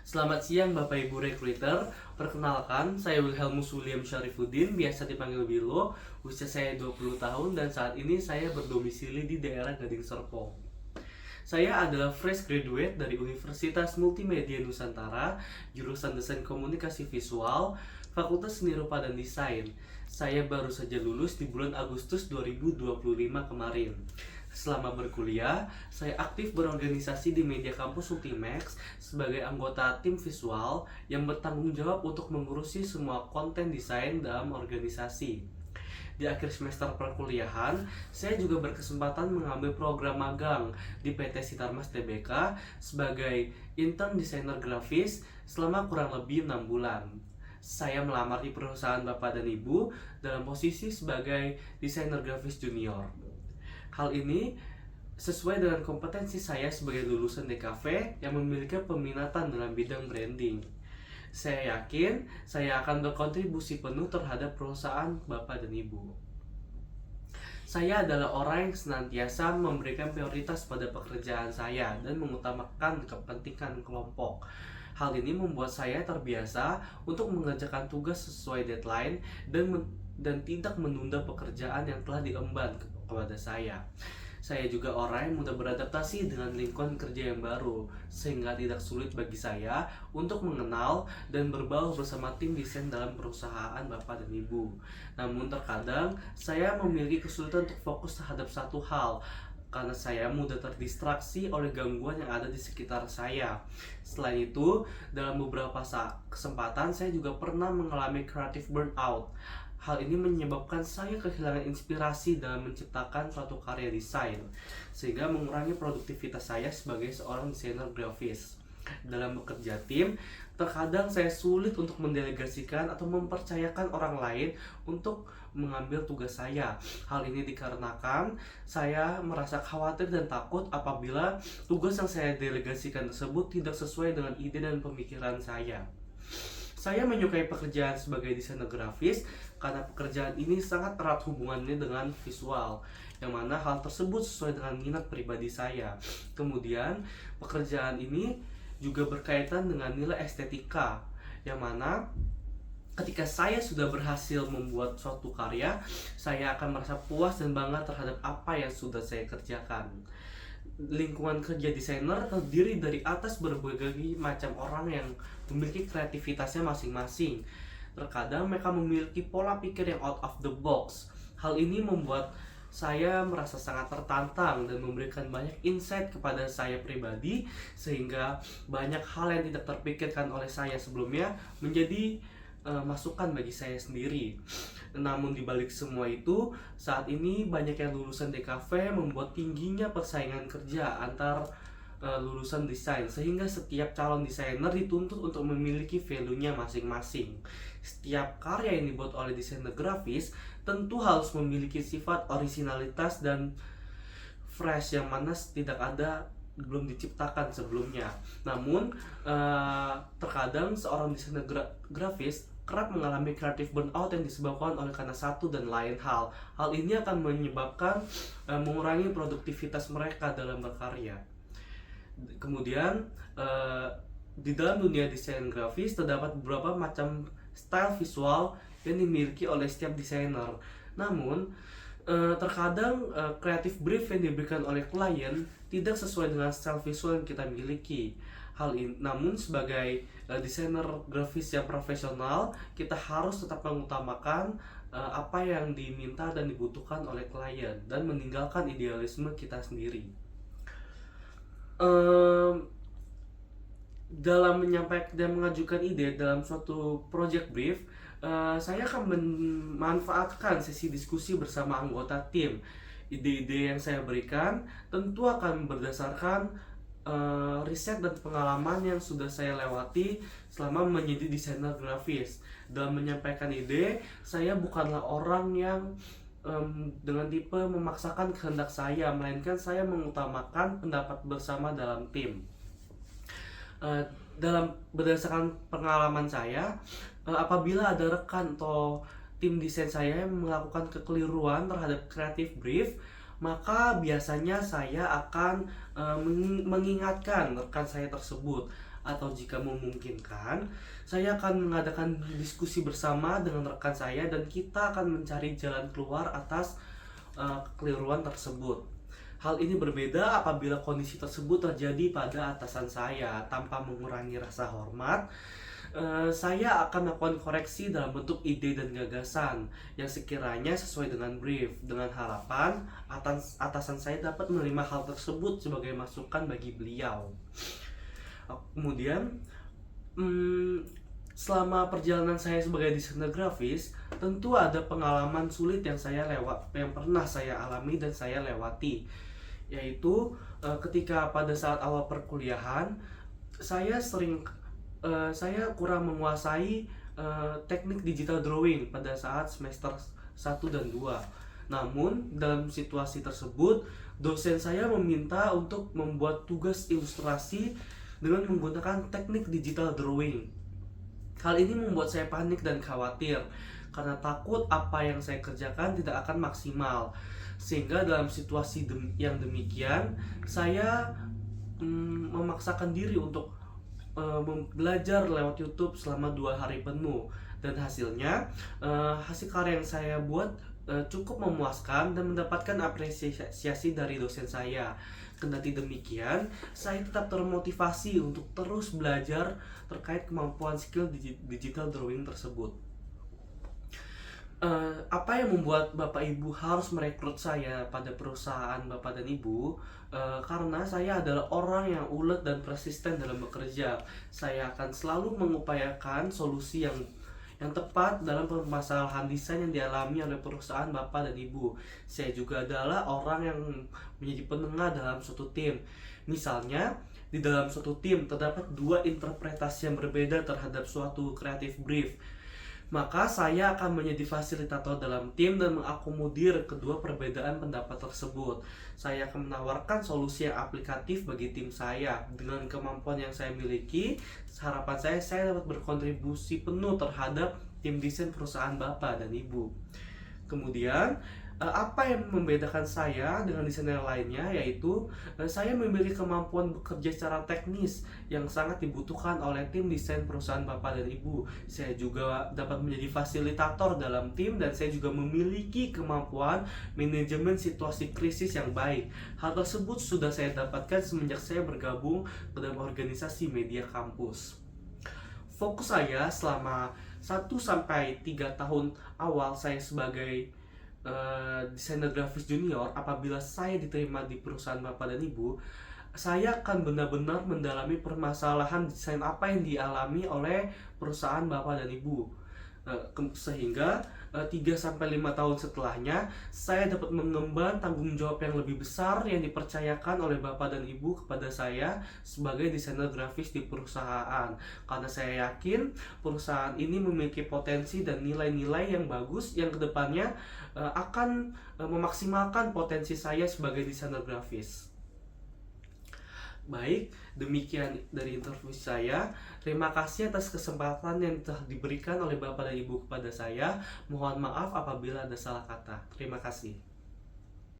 Selamat siang Bapak Ibu Recruiter. Perkenalkan, saya Wilhelmus William Syarifuddin, biasa dipanggil Willow. Usia saya 20 tahun dan saat ini saya berdomisili di daerah Gading Serpong. Saya adalah fresh graduate dari Universitas Multimedia Nusantara, jurusan Desain Komunikasi Visual, Fakultas Seni Rupa dan Desain. Saya baru saja lulus di bulan Agustus 2025 kemarin. Selama berkuliah, saya aktif berorganisasi di media kampus Ultimax sebagai anggota tim visual yang bertanggung jawab untuk mengurusi semua konten desain dalam organisasi. Di akhir semester perkuliahan, saya juga berkesempatan mengambil program magang di PT Sinarmas Tbk sebagai intern desainer grafis selama kurang lebih 6 bulan. Saya melamar di perusahaan Bapak dan Ibu dalam posisi sebagai desainer grafis junior. Hal ini sesuai dengan kompetensi saya sebagai lulusan DKV yang memiliki peminatan dalam bidang branding. Saya yakin saya akan berkontribusi penuh terhadap perusahaan Bapak dan Ibu. Saya adalah orang yang senantiasa memberikan prioritas pada pekerjaan saya dan mengutamakan kepentingan kelompok. Hal ini membuat saya terbiasa untuk mengerjakan tugas sesuai deadline dan tidak menunda pekerjaan yang telah diemban kepada saya. Saya juga orang yang mudah beradaptasi dengan lingkungan kerja yang baru, sehingga tidak sulit bagi saya untuk mengenal dan berbaur bersama tim desain dalam perusahaan Bapak dan Ibu. Namun terkadang saya memiliki kesulitan untuk fokus terhadap satu hal, karena saya mudah terdistraksi oleh gangguan yang ada di sekitar saya. Selain itu, dalam beberapa kesempatan saya juga pernah mengalami creative burnout. Hal ini menyebabkan saya kehilangan inspirasi dalam menciptakan suatu karya desain, sehingga mengurangi produktivitas saya sebagai seorang desainer grafis. Dalam bekerja tim, terkadang saya sulit untuk mendelegasikan atau mempercayakan orang lain untuk mengambil tugas saya. Hal ini dikarenakan saya merasa khawatir dan takut apabila tugas yang saya delegasikan tersebut tidak sesuai dengan ide dan pemikiran saya. Saya menyukai pekerjaan sebagai desainer grafis karena pekerjaan ini sangat erat hubungannya dengan visual, yang mana hal tersebut sesuai dengan minat pribadi saya. Kemudian, pekerjaan ini juga berkaitan dengan nilai estetika, yang mana ketika saya sudah berhasil membuat suatu karya, saya akan merasa puas dan bangga terhadap apa yang sudah saya kerjakan. Lingkungan kerja desainer terdiri dari atas berbagai macam orang yang memiliki kreativitasnya masing-masing. Terkadang mereka memiliki pola pikir yang out of the box. Hal ini membuat saya merasa sangat tertantang dan memberikan banyak insight kepada saya pribadi, sehingga banyak hal yang tidak terpikirkan oleh saya sebelumnya menjadi masukan bagi saya sendiri. Namun dibalik semua itu, saat ini banyak yang lulusan DKV membuat tingginya persaingan kerja antar lulusan desain, sehingga setiap calon desainer dituntut untuk memiliki value-nya masing-masing. Setiap karya yang dibuat oleh desainer grafis tentu harus memiliki sifat originalitas dan fresh yang mana tidak ada, belum diciptakan sebelumnya. Namun terkadang seorang desainer grafis kerap mengalami creative burnout yang disebabkan oleh karena satu dan lain hal. Hal ini akan menyebabkan mengurangi produktivitas mereka dalam berkarya. Kemudian di dalam dunia desain grafis terdapat beberapa macam style visual yang dimiliki oleh setiap desainer. Namun terkadang creative brief yang diberikan oleh klien tidak sesuai dengan style visual yang kita miliki. Namun sebagai desainer grafis yang profesional, kita harus tetap mengutamakan apa yang diminta dan dibutuhkan oleh klien dan meninggalkan idealisme kita sendiri. Dalam menyampaikan dan mengajukan ide dalam suatu project brief, saya akan memanfaatkan sesi diskusi bersama anggota tim. Ide-ide yang saya berikan tentu akan berdasarkan riset dan pengalaman yang sudah saya lewati selama menjadi desainer grafis. Dalam menyampaikan ide, saya bukanlah orang yang dengan tipe memaksakan kehendak saya, melainkan saya mengutamakan pendapat bersama dalam tim. Berdasarkan pengalaman saya, apabila ada rekan atau tim desain saya yang melakukan kekeliruan terhadap creative brief, maka biasanya saya akan mengingatkan rekan saya tersebut atau jika memungkinkan, saya akan mengadakan diskusi bersama dengan rekan saya dan kita akan mencari jalan keluar atas kekeliruan tersebut. Hal ini berbeda apabila kondisi tersebut terjadi pada atasan saya. Tanpa mengurangi rasa hormat, saya akan melakukan koreksi dalam bentuk ide dan gagasan yang sekiranya sesuai dengan brief, dengan harapan atasan saya dapat menerima hal tersebut sebagai masukan bagi beliau. Kemudian, selama perjalanan saya sebagai desainer grafis, tentu ada pengalaman sulit yang pernah saya alami dan saya lewati, yaitu ketika pada saat awal perkuliahan, saya kurang menguasai teknik digital drawing pada saat semester 1 dan 2. Namun, dalam situasi tersebut, dosen saya meminta untuk membuat tugas ilustrasi dengan menggunakan teknik digital drawing. Hal ini membuat saya panik dan khawatir karena takut apa yang saya kerjakan tidak akan maksimal. Sehingga dalam situasi yang demikian, saya memaksakan diri untuk belajar lewat YouTube selama 2 hari penuh. Dan hasilnya, hasil karya yang saya buat cukup memuaskan dan mendapatkan apresiasi dari dosen saya. Kendati demikian, saya tetap termotivasi untuk terus belajar terkait kemampuan skill digital drawing tersebut. Apa yang membuat Bapak Ibu harus merekrut saya pada perusahaan Bapak dan Ibu? Karena saya adalah orang yang ulet dan persisten dalam bekerja. Saya akan selalu mengupayakan solusi yang tepat dalam permasalahan desain yang dialami oleh perusahaan Bapak dan Ibu. Saya juga adalah orang yang menjadi penengah dalam suatu tim. Misalnya, di dalam suatu tim terdapat 2 interpretasi yang berbeda terhadap suatu creative brief. Maka saya akan menjadi fasilitator dalam tim dan mengakomodir kedua perbedaan pendapat tersebut. Saya akan menawarkan solusi yang aplikatif bagi tim saya. Dengan kemampuan yang saya miliki, harapan saya dapat berkontribusi penuh terhadap tim desain perusahaan Bapak dan Ibu. Kemudian, apa yang membedakan saya dengan desainer lainnya, yaitu saya memiliki kemampuan bekerja secara teknis yang sangat dibutuhkan oleh tim desain perusahaan Bapak dan Ibu. Saya juga dapat menjadi fasilitator dalam tim dan saya juga memiliki kemampuan manajemen situasi krisis yang baik. Hal tersebut sudah saya dapatkan semenjak saya bergabung ke dalam organisasi media kampus. Fokus saya selama 1-3 tahun awal saya sebagai desainer grafis junior, apabila saya diterima di perusahaan Bapak dan Ibu, saya akan benar-benar mendalami permasalahan desain apa yang dialami oleh perusahaan Bapak dan Ibu, sehingga 3-5 tahun setelahnya saya dapat mengemban tanggung jawab yang lebih besar yang dipercayakan oleh Bapak dan Ibu kepada saya sebagai desainer grafis di perusahaan. Karena saya yakin perusahaan ini memiliki potensi dan nilai-nilai yang bagus yang kedepannya akan memaksimalkan potensi saya sebagai desainer grafis. Baik, demikian dari interview saya. Terima kasih atas kesempatan yang telah diberikan oleh Bapak dan Ibu kepada saya. Mohon maaf apabila ada salah kata. Terima kasih.